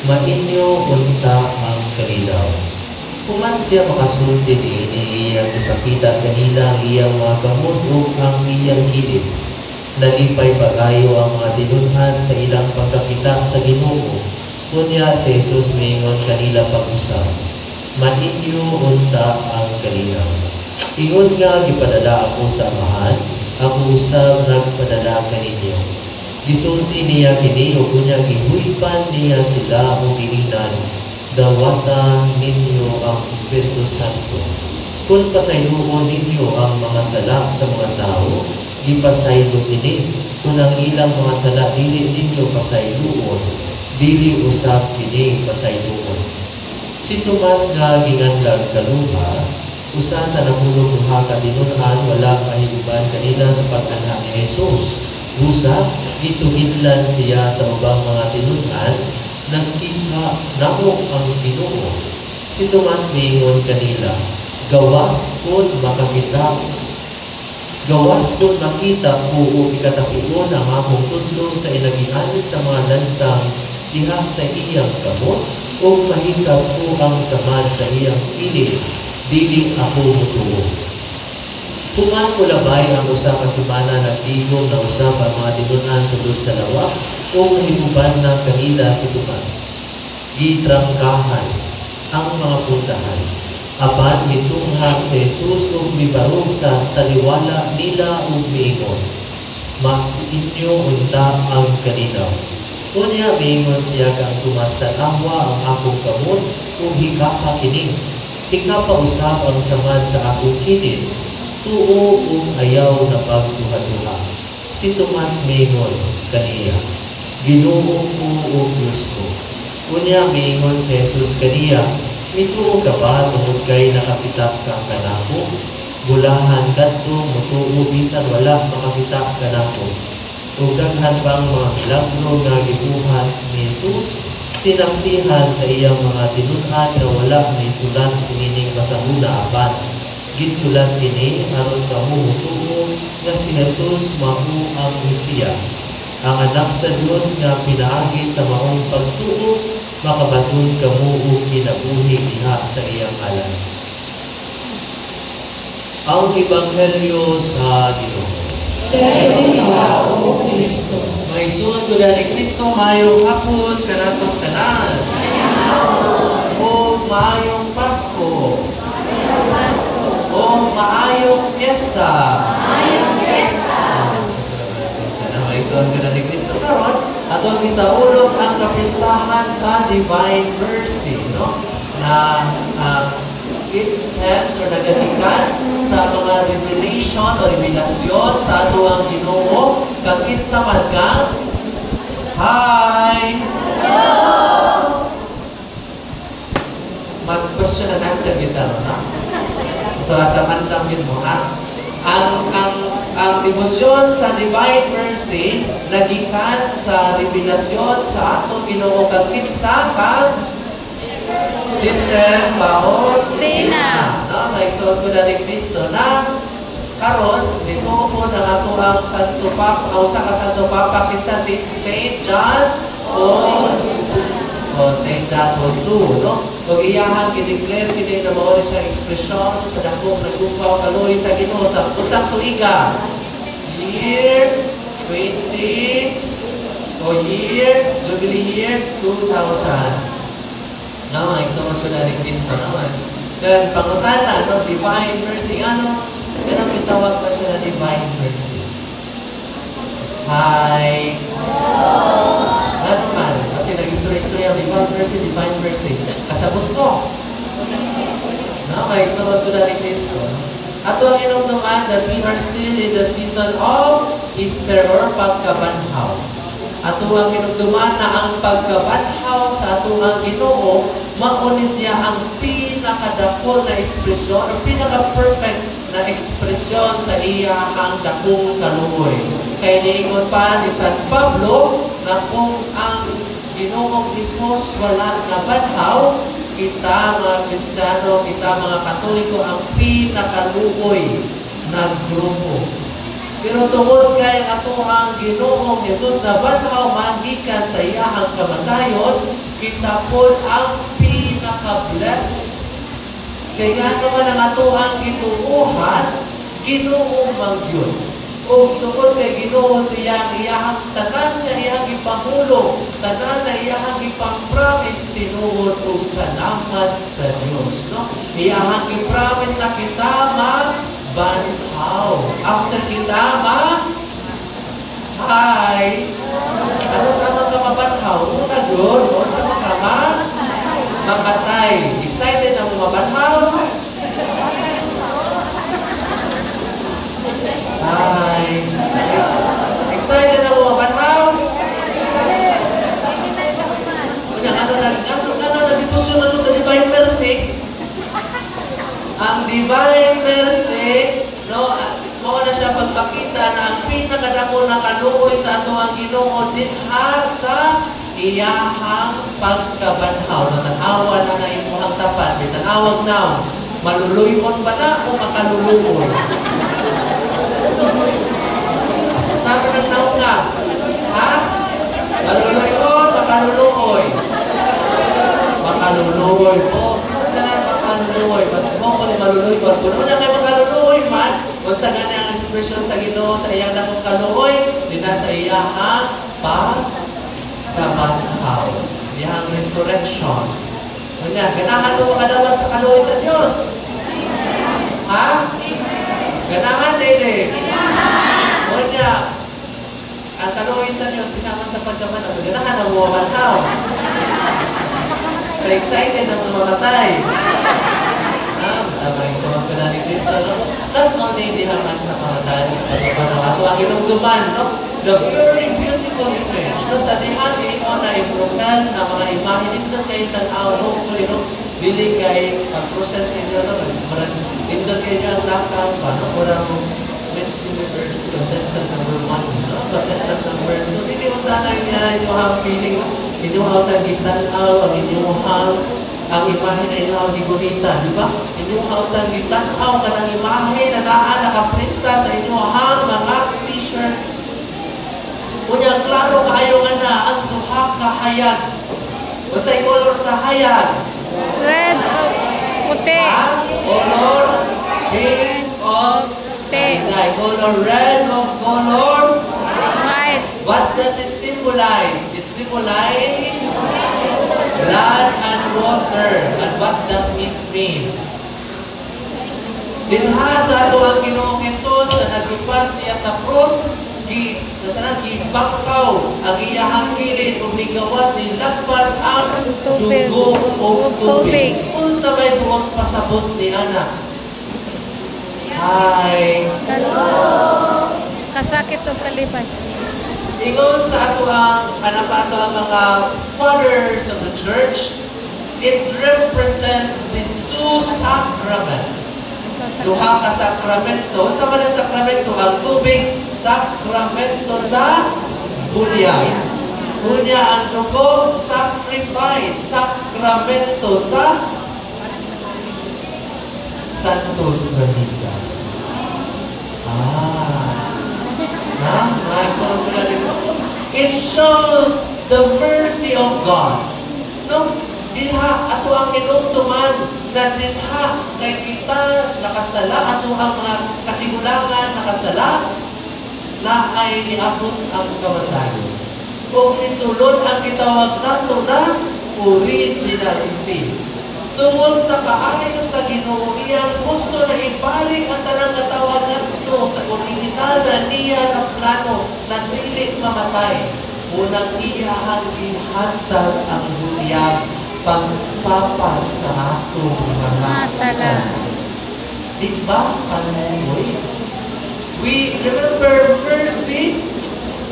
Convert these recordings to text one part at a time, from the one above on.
Mainyo unta ang kanilaw. Human siya makasulti ni iyang ipakita kanila ang iyang mga kamot o ang iyang kilid. Nalipay pagayo ang mga tinunhan sa ilang pagkakita sa Ginoo. Kunya si Jesus mingon kanila pag-usap. Mainyo unta ang kanilaw. Ingon nga gipadala ako sa amahan, ako usab nagpadala kaninyo. Gisulti niya kini o kunya gihuypan niya sila o giingnan. Dawatan ninyo ang Espiritu Santo. Kung pasayloon ninyo ang mga sala sa mga tao, gipasaylo kini. Kung ang ilang mga sala dili ninyo pasayloon, dili usab kini pasayloon. Si Tomas nga ginganlag kaluha, usa sa napulong duha ka tinun-an wala mahiguban kanila sa pag-anha ni Jesus. Busa, gisugidlan siya sa ubang mga tinun-an, nagkita namo ang Ginoo. Si Tomas mingon kanila, gawas kung makakita ko o ikatapion ang akong tudlo sa ilagian sa mga lansang diha sa iyang kamot o mahikap ko ang samad sa iyang kilid, dili ako mutuo. Human ko labay ang usa ka semana nagtigom na usab ang mga tinunan sulod sa lawak o mahiguban na kanila si Tomas. Gitrangkahan ang mga puntahan. Apan mitungha si Jesus ug mibarog sa taliwala nila ug miingon, mainyo unta ang kanilaw. Kunya miingon siya kang Tomas, tanawa ang akong kamot ug hikapa kini. Hikapa usab ang samad sa akong kilid. Tuo ug ayaw na pagduha-duha. Si Tomas miingon kaniya, Ginoo ko o Diyos ko. Kunya miingon si Jesus kaniya, mituo ka ba tungod kay nakapitak ka kanako? Bulahan kadto mutuo bisan wala makakita kanako. Ug daghan pang mga milagro nga gibuhat ni Jesus, sinaksihan sa iyang mga tinun-an nga wala ni sulat kining pasahuna apan gisulat kini aron kamo mutuo nga si Jesus mao ang Mesiyas, ang anak sa Dios nga pinaagi sa maong pagtuo, makabaton kamo og kinabuhi diha sa iyang ngalan. Ang Ebanghelyo sa Ginoo. Dayo o Kristo. Maigsoon ko ni Kristo, mayong hapon kanatong tanan. O maayong Pasko. O maayong fiesta. Maigsoon ko ni Kristo karon atong gisaulog ang kapistahan sa Divine Mercy, no? Na it stems or nagagikan sa mga revelation o revelasyon sa ato ang Ginoo kagit sa madgang hi. Hello. Mag-question and answer kita, no? So ataman lang yun mo, ha? Ang devotion sa Divine Mercy nagikan sa revelasyon sa atong Ginoo kagit sa Sister Faustina. No, may suot ko na ni Kristo na karon dito po na ato ang Santo Papa, usa ka Santo Papa kinsa si Saint John Paul Saint John Paul II, no? Ug iyahang i-declare kini na mao siya ekspresyon sa dakong nagtupaw kaloy sa Ginoo sa usang tuiga. Year 20 o Jubilee year 2000. Naman, example ko na rin Kristo naman. Then, pangutana, no, Divine Mercy, ano itawag pa siya na Divine Mercy? Hi! Ano man? Kasi nag-istorya-istorya ang Divine Mercy. Kasabot ko. No, example ko na rin Kristo. Ato ang inumduman that we are still in the season of Easter or pagkabanhaw. Ato ang inumduman na ang pagkabanhaw sa ato ang Ginoo mauni siya ang pinakadakol na ekspresyon, ang pinaka-perfect na ekspresyon sa iya ang dakong kaluoy. Kaya niingon pa ni San Pablo na kung ang Ginoong Hesus wala na banhaw, kita mga Kristiyano, kita mga Katoliko ang pinakaluoy na grupo. Pero tungod kay ang atoang Ginoong Jesus na banhaw magikan sa iyahang kamatayon, kita po ang pinaka-blessed. Kaya naman ang atoang gituuhan, Ginoo man yun. O tungod kay Ginoo siya iyahang tanan na iyahang ipangulo, tanan na iyahang ipang-promise tinuod og salamat sa Dios, no? Iyahang i-promise na kita mabanhaw. After kita hi. Ano sa mga mabanhaw? Una yun, o sa mga mamatay. Excited na mo mabanhaw? Hi. Excited na mo mabanhaw? Ano na devotion ano sa Divine Mercy? Ang Divine Mercy, no, mao na siya pagpakita na ang pinakadako na kaluoy sa ato ang Ginoo dinha sa iyahang pagkabanhaw. Natanawan na imuhang tapat. Bitanawag na, maluluyon ba na o makaluluon? Sabi ng naong nga, ha? Maluluyon, makaluluoy. Makaluluoy po. Makaluluoy. Mo ko ni maluluoy po. Kung una kayo makaluluoy man, kung sa ganang ang expression sa Ginoo sa iyang dakong kaluoy, di na sa iyahang pagkabanhaw. Iyahang resurrection. Kanya, ganahan mo makadawat sa kaluoy sa Diyos. Ha? Ganahan, Dede. Kanya, ang kaluoy sa Diyos, di naman sa pagkabanhaw. So, ganahan na bumabanhaw. So, excited na mamatay. May isang ka na ni Cristo, no? Not only di haman sa kamatayan sa pagkabanhaw, ato ang inungduman, no? The very beautiful image, no? Sa dihan, ito na i-process na mga imahe dito kayo tanaw, hopefully, no? Dili kay pag-process kayo, no? Dito kayo ang nakam, no? Kurang Miss Universe, contestant number 1, no? Contestant number 2, hindi mo tanay niya, inyong feeling, inyong tagitanaw, ang inyong ang imahe na inyong gigunita, di ba? Inyong tagitanaw ka ng imahe na nakaprinta sa inyong mga t-shirt. Kunya, klaro kayo nga na ang duha ka hayag. Masay color sa hayag? Red o puti. Color pink o puti. Color red o color White. What does it symbolize? It symbolizes blood and water. And what does it mean? Dinha sa ato ang Ginoong Hesus na naglupas siya sa cross, gibangkaw ang iyahang kilid ug nigawas nilagpas ang dugo ug tubig. Unsa may buot pasabot ni ana? Hi. Hello. Kasakit o kalipay. Ingon sa ato ang anapato ang mga fathers of the church, it represents these two sacraments. Duha ka sakramento. Unsa man ang sakramento? Ang tubig, sakramento sa bulyag. Unya ang dugo, sacrifice, sakramento sa Santos na Misa. It shows the mercy of God. No? Dinha, ato ang kinungtuman na dinha kay kita nakasala, ato ang mga katigulangan nakasala, na ay niabot ang kamatayon. Kung nisulod ang gitawag nato na original sin. Tungod sa kaayo sa Ginoo, iyang gusto na ibalik ang tanang katawag nato sa original na niya na plano na dili mamatay. Unang iyahang ihatag ang bulyag pagpapas sa atong mga sala. Di ba, kanuoy? We remember mercy,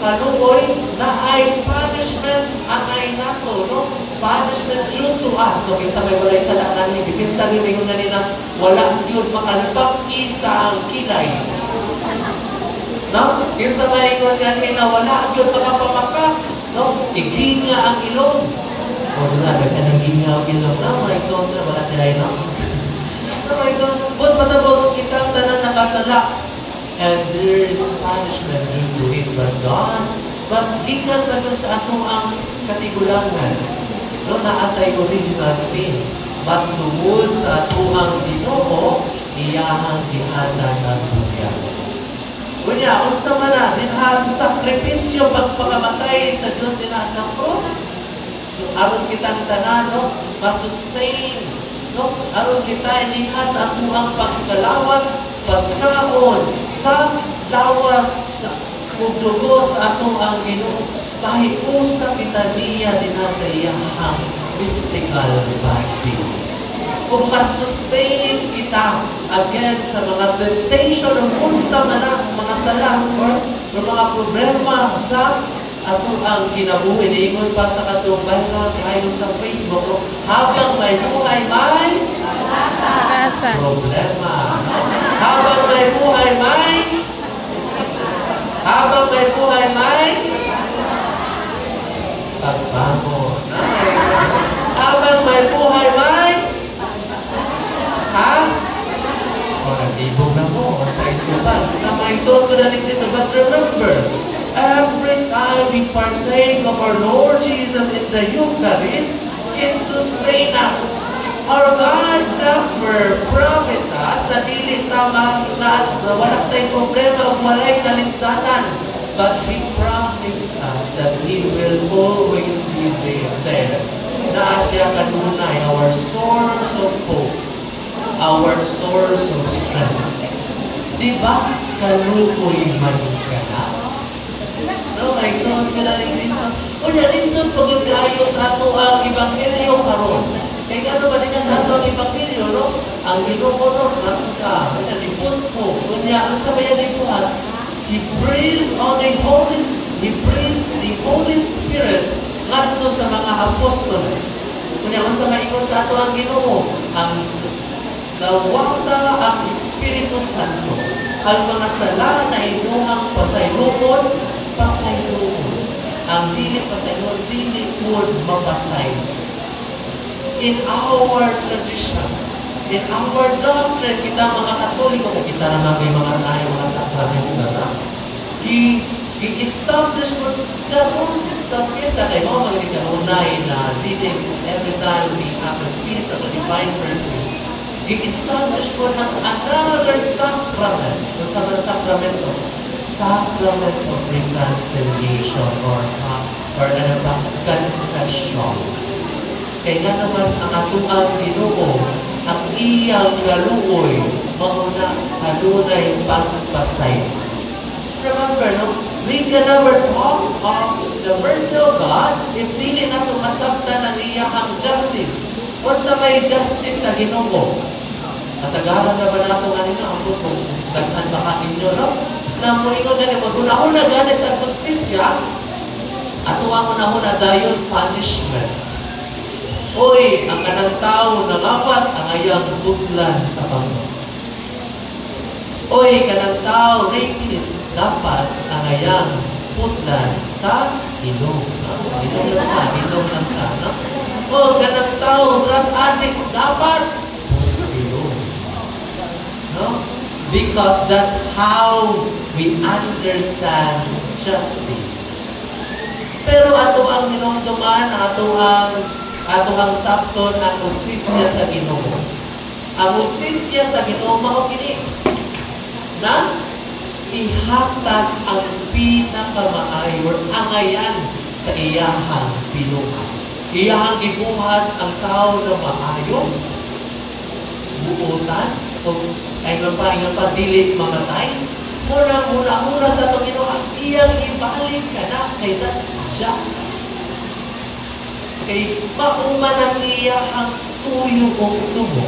kanuoy, na ay punishment ang ay nato, no? Punishment due to us. So, kinsa may walay sala nga ni, kinsa gimingon nga nila, wala yun makalipag isa ang kilay. No? Kinsa may ingon nga nila, wala yun makapamaka. No? Iginga ang ilong. O, doon ka na ginga ang ilong. No, may son na, wala nila yun. No, may son. But masabot kita ang tanan nakasala. and there is punishment due to it. But gikan ba doon sa atong ang katigulangan? No, naatay original sin. But tungod sa atong ang Ginoo, iyahang gihatan ng buya. Kunya, unsa man na, dinha sa sakripisyo pagpakamatay sa Diyos dinha sa cross. So, aron kitang tanan, no, masustain, no, aron kita dinha sa atong ang pagkalawat, pagkaon, sa lawas, ug dugo sa atong ang Ginoo. Pahiusa kita niya dinha sa iyahang mystical body. Kung masustain kita against sa mga temptation o unsa man ang mga sala or mga problema sa atong ang kinabuhi. Niingon pa sa katong viral kayo sa Facebook, no? Habang may buhay, may problema. Habang may buhay, may pagbangon. Habang may buhay, may o nag-ibog na mo, sa ito ba? Namaisot ko na nito sa but remember, every time we partake of our Lord Jesus in the Eucharist, it sustains us. Our God never promised us na dili tama na wala tayong problema o walay kalisdanan. But He promised us that He will always be there. Na siya kanunay, our source of hope, our source of strength. Diba? Kalukoy man ka na. No, may sunod ka na ni Kristo. O yan, ito pagod kayo sa ato ang Ebanghelyo karon. Kaya gano ba din sa ato ang Ebanghelyo, no? Ang ginukunod ng ka, nalipot mo. Kunya, ang sabayan ni Buhat, He breathed the Holy Spirit ngadto sa mga apostoles. Kunya, ang maingon sa ato ang Ginoo, ang nawata ang Espiritu Santo, ang mga sala na inuhang pasayloon. Ang dili pasayloon, dili po mapasay. In our tradition, in our doctrine, kita mga Katoliko, kita naman kay mga tayo, mga sakramento na, i-establish mo gano'n sa fiesta kay mga mga kanunay na readings every time we have a feast of a divine person. I-establish mo ng another sacrament. Kung sa mga sakramento, sacrament of reconciliation or ano ba, confession. Kaya nga naman ang atong Ginoo, ang iyang naluoy, mauna kanunay pagpasay. Remember, no? We can never talk of the mercy of God if dili nato masabtan ang iyang justice. What's the may justice sa Ginoo? Kasagaran na ba nato kanina ang kung daghan baka inyo, no? Na mo ingon na maguna-una ganit ang justisya, ato ang una-una dayon punishment. Oy, ang kanang tao nangapat ang ayang butlan sa Panginoon. Oy, kanang tao rapist, dapat ang ayang butlan sa ilong. Ilong lang sa, no? O, kanang tao drug addict, dapat pusilong. No? Because that's how we understand justice. Pero ato ang minumduman, ato ang sakton ang justisya sa Ginoo. Ang justisya sa Ginoo mao kini na ihatag ang pinakamaayo angayan sa iyahang pinuhat. Iyahang gibuhat ang tao na maayo, buutan, o ingon pa, dili mamatay. Muna sa itong Ginoo, iyang ibalik ka na kay that's just. Kay mauman ang iyahang tuyo o tumo.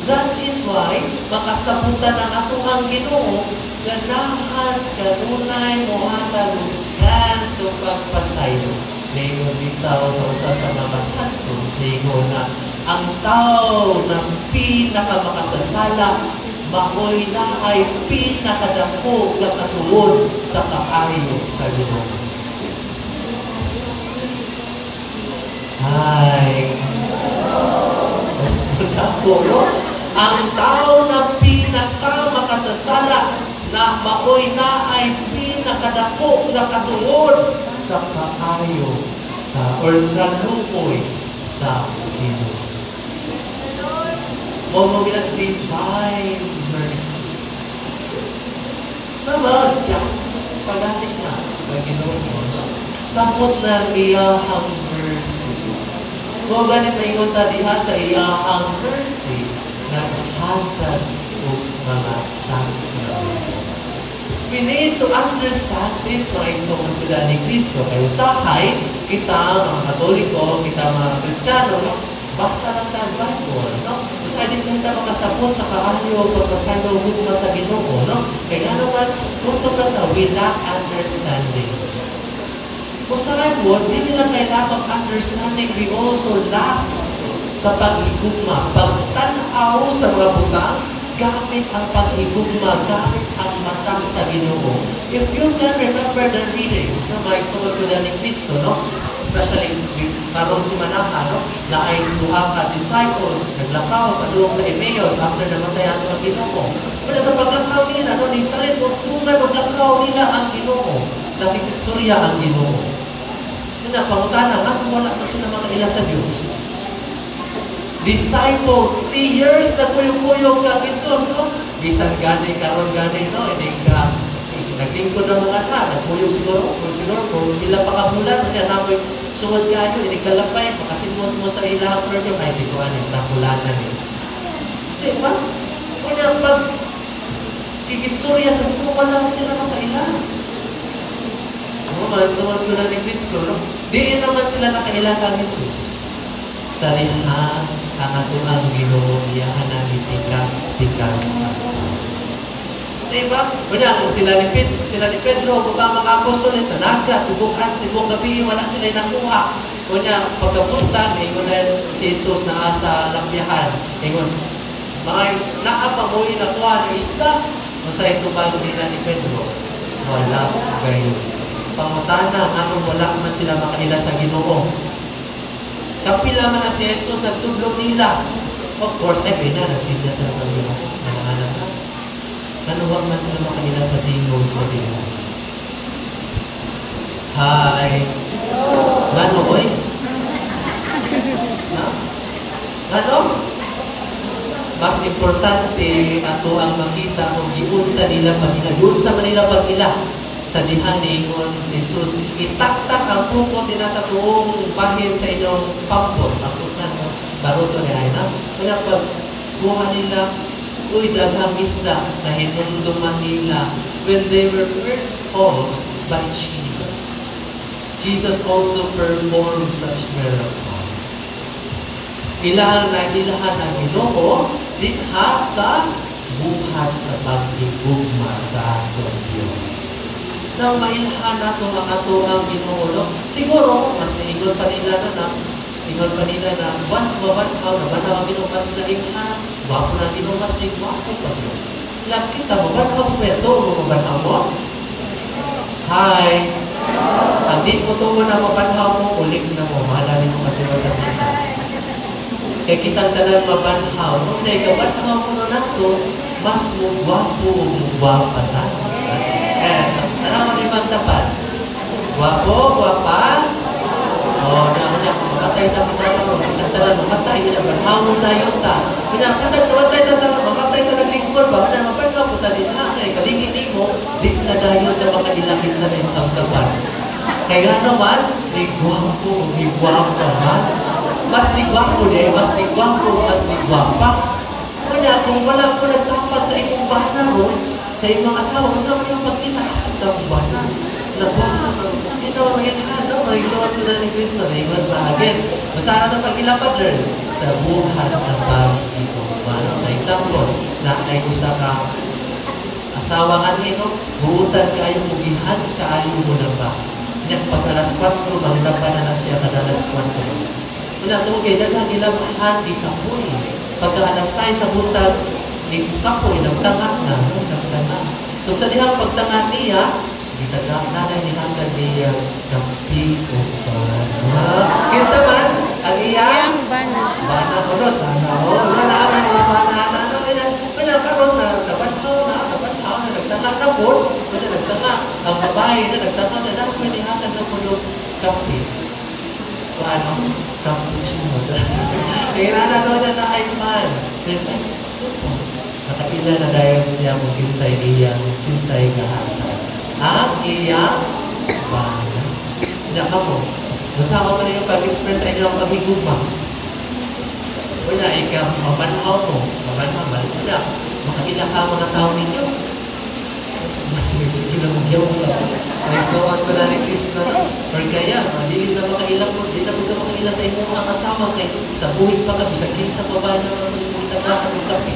That is why makasabutan ang atong Ginoo ganahan kanunay mohatag og chance o pagpasayo. Ningon bitaw sa usa sa mga santos, ningon na ang tao na pinakamakasasala maoy na ay pinakadako nga katuod sa kaayo sa Ginoo. Ay, mas ako, no? Ang tao na pinakamakasasala na amoy na ay pinakadako nga katuod sa kaayo sa or kaluoy sa Ginoo. Mo divine mercy. Tama, justice pagaling na sa Ginoo. Samot na iyahang mercy. Kung ganit maingon ta diha sa iyahang mercy, naghatag og mga sakramento. We need to understand this, mga igsoon pila ni Kristo. Kaya usahay, kita mga Katoliko, kita mga Kristiyano, no? Basta lang tayo Bible, no? Usahay din kita makasabot sa kaayo, pagpasalo, hukma sa Ginoo, no? Kaya naman, kung ito we lack understanding. Usahay po, di nila kailangan understanding, we also lack sa paghigugma, pagtanaw sa mga butang, gamit ang paghigugma, gamit ang mata sa Ginoo. If you can remember the readings na may sumunod ko na ni Kristo, no? Especially karong si Manaka, no? Na ay duha ka disciples, naglakaw, padulong sa Emmaus after namatay ang Ginoo. Pero sa paglakaw nila, no? Nagtalit o tunay maglakaw nila ang Ginoo. Nakikistorya ang Ginoo. Yun na, pangutana, nga wala pa sila makaila sa Diyos. Disciples, 3 years na kuyog-kuyog ka Jesus, no? Bisan gani, karon gani, no? Naglingkod ng mga na, nagkuyog siguro, kung ilang pakabulan, kaya namoy suwad kayo, inikalapay, makasimot mo sa ilahang perfume, ay siguran, takulanan eh. Di ba? Kaya pag kikistorya sa mga, wala sila makailan. No, suwad ko na ni Kristo, no? Di naman sila nakailan kang Jesus. Sa liha, ang ato ang Ginoo, iyahan namin tikas-tikas. Diba? Kanya, kung sila ni Pedro, kung ba mga apostoles, nanaga, tibok gabi, wala sila nakuha. Kanya, pagkapunta, ingon na si Jesus na sa lakbiyahan. Ingon, mga naapamoy nakuha ng isda, masa ito bago nila ni Pedro. Wala kayo. Pangutana, anong wala man sila makaila sa Ginoo. Kapila man na si Jesus, nagtudlo nila. Of course, nagsinda sa pagkila. Nanganak na. Nanuwag man sila makaila sa tingog sa Ginoo. Hi! Gano, oy? Ha? Gano? Mas importante ato ang makita kung giunsa nila pagila. Giunsa man nila pagila. Sa dihan ni si Jesus, itaktak ang pukot nila sa tuong bahin sa inyong pampot. Pampot na, no? Baruto ni Aina. Kaya pag buha nila, uy, daghang isda na hinunduman nila when they were first called by Jesus. Jesus also performed such miracle. Ilahan ang Ginoo ditha sa buhat sa paghigugma sa atong Diyos. Nang mailhan nato ang ato ang Ginoo, no? Siguro, mas naingon pa nila na once mabanhaw, ang Ginoo mas na-enhance, wapo na Ginoo mas na-wapo pa yun. Ilang kita, mabanhaw mo ito, mabanhaw mo? Hi! Ang di mo ito na mabanhaw mo, ulit na mo, mahalali mo katiwa sa bisa. Kaya kitang talang mabanhaw, nung naigabanhaw mo na nato, mas mugwapo, mugwapa tayo. Tanaman yung magtapat. Wapo, wapa. Na mamatay na kita naman. Kitang mamatay na banhaw tayo ta. Kasi mamatay na sa mamatay na naglingkod ba? Kaya mamatay po ta din na. Kalingin mo, di na dayon na makailakit sa may magtapat. Kaya naman, may gwapo man. Mas di gwapo din, mas di gwapa. Kaya kung wala ko nagtapat sa imong bata mo, sa imong asawa, kasama yung pagkita, asang bata. Nagwapo. Ito, may suwat ko na ni Kristo, may iwan pa. Again, masara na pag-ilapad rin sa buhat sa pag-igugma. Na example, na ay gusto ka asawa nga nito, buutan kayo, mugihan kaayo mo na ba? Pag alas 4, maglaban na siya kada alas 4. Una ito, kaya dagang ilabahan, di kapoy. Pagka alas 6 sa buntag, di kapoy, nagtangak na. Kung sa dihang pagtangak niya, gitagak na na nilanggan niya kapi o bana. Kinsa man, ang iyang bana ko no, sana o. Wala ang mga bana na, kaya karoon na, nabanhaw na, nagtangak na po. ano, cappuccino. Kaya nanalo na na ay man. Nakapila na dahil siya kung kinsay iya, kinsay kahatan. Ang iyang bana. Hindi ka mo. Masama ko rin yung pag-express sa inyo ang paghigugma. Wala, ikaw, mapanaw mo. Mapanaw, wala. Makakita ka mga tao ninyo. Sige lang magyaw ko lang. Ay, so, ang wala ni Kristo. Or kaya, di na makailang mo, di na makaila sa inyong mga kasama. Kaya sa buhit pa ka, bisag kinsa pa ba na mga ka ng kape.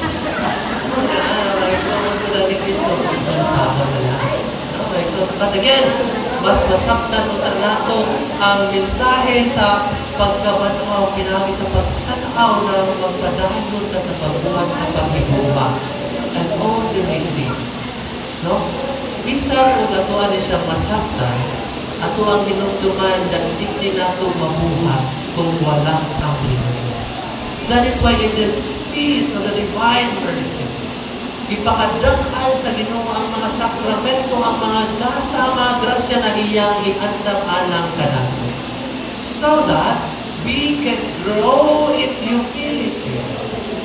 Ay, so, ang wala ni Kristo. Ang sama na lang. Okay, so, but again, mas masaktan o nato ang mensahe sa pagkabanaw, pinagi sa pagtanaw na magpadahon ka sa pagbuhat sa paghibuha. And ultimately, no? Bisa kung atuan niya siya masaktan, ato ang hinumduman na hindi nato mabuhat kung walang ang Ginoo. That is why in this feast of the Divine Mercy, ipakadakal sa Ginoo ang mga sakramento, ang mga gasa, mga grasya na iyang iandam-alang kanato. So that we can grow in humility.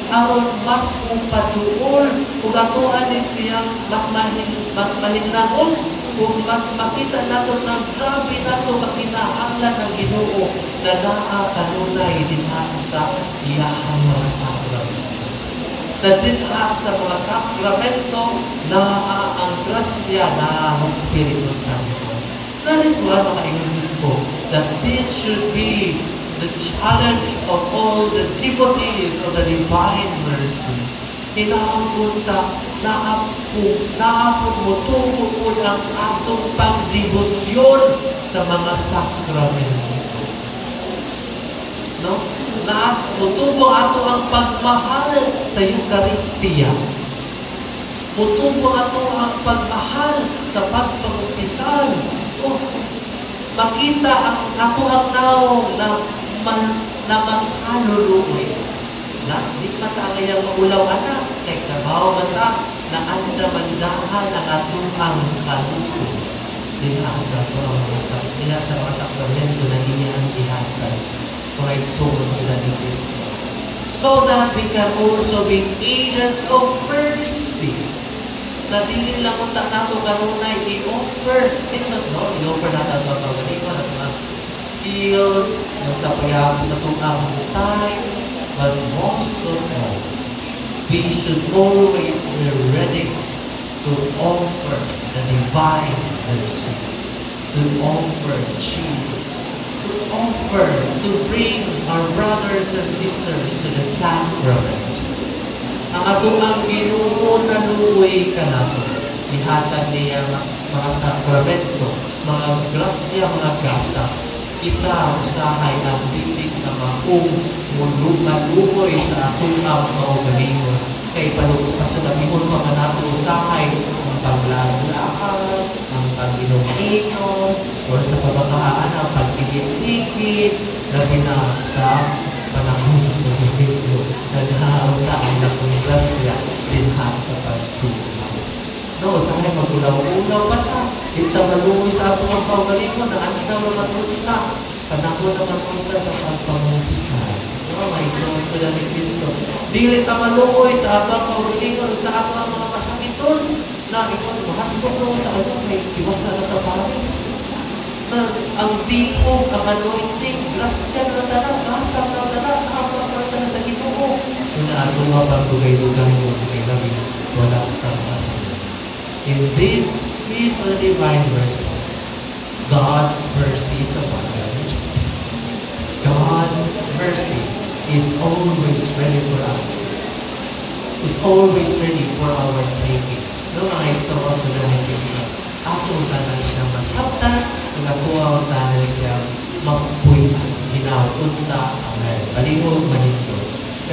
Aron mas upatuol kung atuan ni siyang mas mahinahon kung mas makita nato na grabe nato kakinahanglan ng Ginoo na naa kanunay dinha sa iyahang mga sakramento. Na dinha sa mga sakramento na ang grasya na ang Espiritu Santo. That is why makaingon ko that this should be the challenge of all the devotees of the Divine Mercy. Hinahangpunta naapod mo tungkol ang atong pagdebosyon sa mga sakramento. No? Mutubo ato ang pagmahal sa Eucharistia. Mutubo ato ang pagmahal sa pagpag-upisal. Makita ang ato ang naong na magkaluluoy. Di pa tayo maulaw anak, kay kabaw mata na andamandahan ang atong ang kaluluoy. Dinasa ito ang mga sakramento na iyang ihatag mga igsoon nila ni Kristo. So that we can also be agents of mercy. Na dili lang kung nato kanunay i-offer. I-offer natin ang pagpagalingon at mga skills, sa pagyahan na itong ang time, but most of all, we should always be ready to offer the divine mercy, to offer Jesus, to offer, to bring our brothers and sisters to the sacrament. Ang atong ang Ginoo na luoy ka nato, ihatag niya mga sakramento, mga grasya, mga gasa, kita usahay ang bibig na maong lugoy sa atong ang kaugalingon. Kay pasunamihon pa ka nato usahay ang paglalakad, ang pag-inom-inom, o sa pabakahaan ang pag-igit-igit, labi na sa panahon sa Biblia, naghahaw ang lakong grasya dinha sa pagsuha. No, saan magulaw-ulaw pa ta? Kita maluoy sa atong ang kaugalingon na ano daw na matuta. Panahon na matuta sa pagpamumpisal. No, may suot ko na ni Kristo. Dili ta maluoy sa atong kaugalingon sa atong mga masakiton na ikaw, mahatipon mo na ano, may iwasa na sa pari. Ang bihog, ang anointing, grasya na dala, kasam na dala, habang na sa Ginoo. Kung ato nga pagdugay-dugay mo, kay labi, wala kang masama. In this feast of the Divine Mercy, God's mercy is abundant. God's mercy is always ready for us. Is always ready for our taking. No, mga isawag ko na ni Kristo. Atong tanan siya masabtan, nagakuha ang tanan siya mapupuyan. Hinahunta. Amen. Palihog